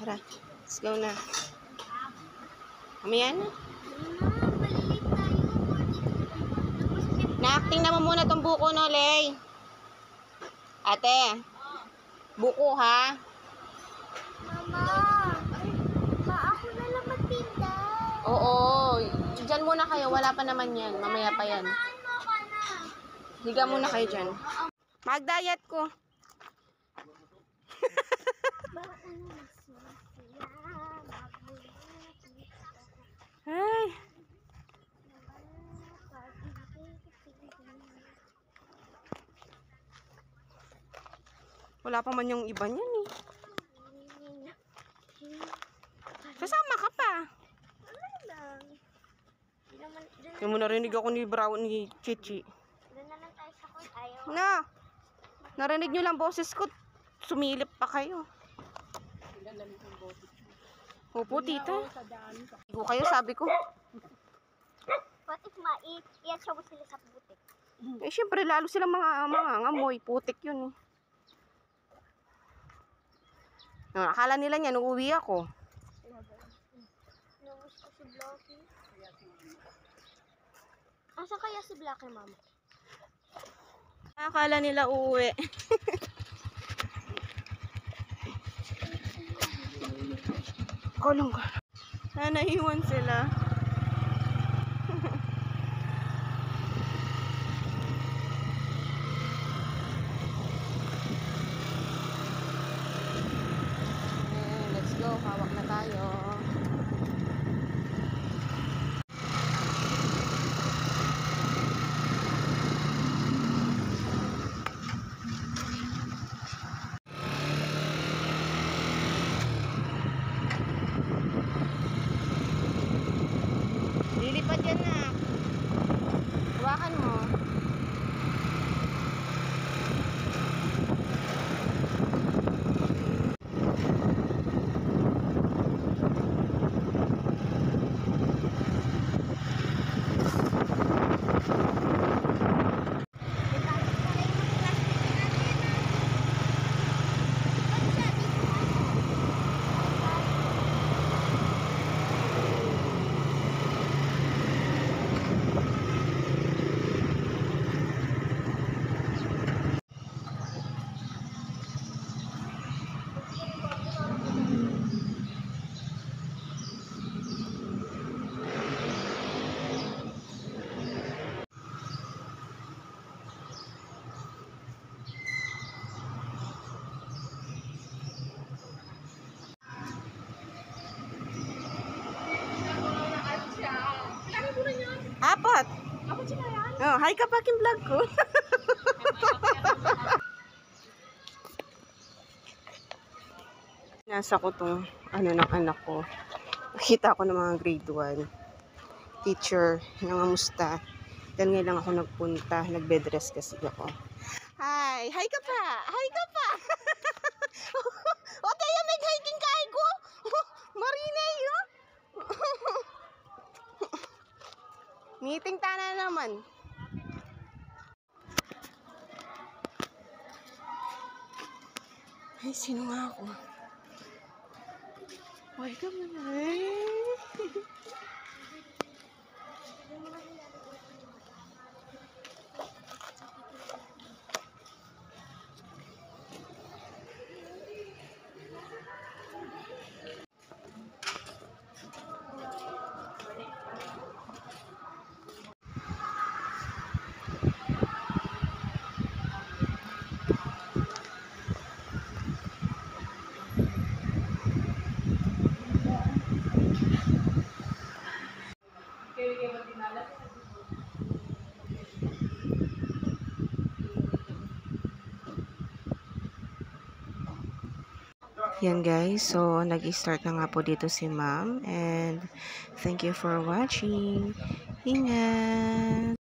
Tara, let's go na. Mamaya na. Malilate tayo. Na-acting naman muna tong buko, no, Lay? Ate, buko, ha? Mama, ako na lang magtinda. Oo, dyan muna kayo. Wala pa naman yan. Mamaya pa yan. Higa muna kayo dyan. Mag-diet ko. Ay. Wala pa man yung iba niyan eh. Kasama ka pa. Yung mo narinig ako ni Brown ni Chichi. Doon na lang tayo sa court. Ayaw. Na. Narinig nyo lang boses ko. Sumilip pa kayo. Opo, tita. Igo kayo, sabi ko. What if i-atsaw mo sila sa putik? Eh, syempre, lalo silang mga ngamoy. Putik yun eh. No, akala nila niya, nung uwi ako. Nawas ko si Blackie. Asa kaya si Blackie, mama? Akala nila uuwi. Kulong ka. Naiwan sila. Let's go. Hawak na tayo. Lilipad yan na. Hawakan mo. Apat. Oh, hi ka paking vlog ko. Nasa ko tong ng anak ko. Nakita ko ng mga grade 1 teacher na ngamusta. Dahil ngayon lang ako nagpunta, nagbe-dress kasi ako. Hi ka pa. Hi ka pa. O tayo may hiking kay ko. Marina yo. Meeting tana naman. Ay, sino nga ako? Why ka mo na eh? Yan guys, so nag-start na nga po dito si ma'am and thank you for watching. Ingat!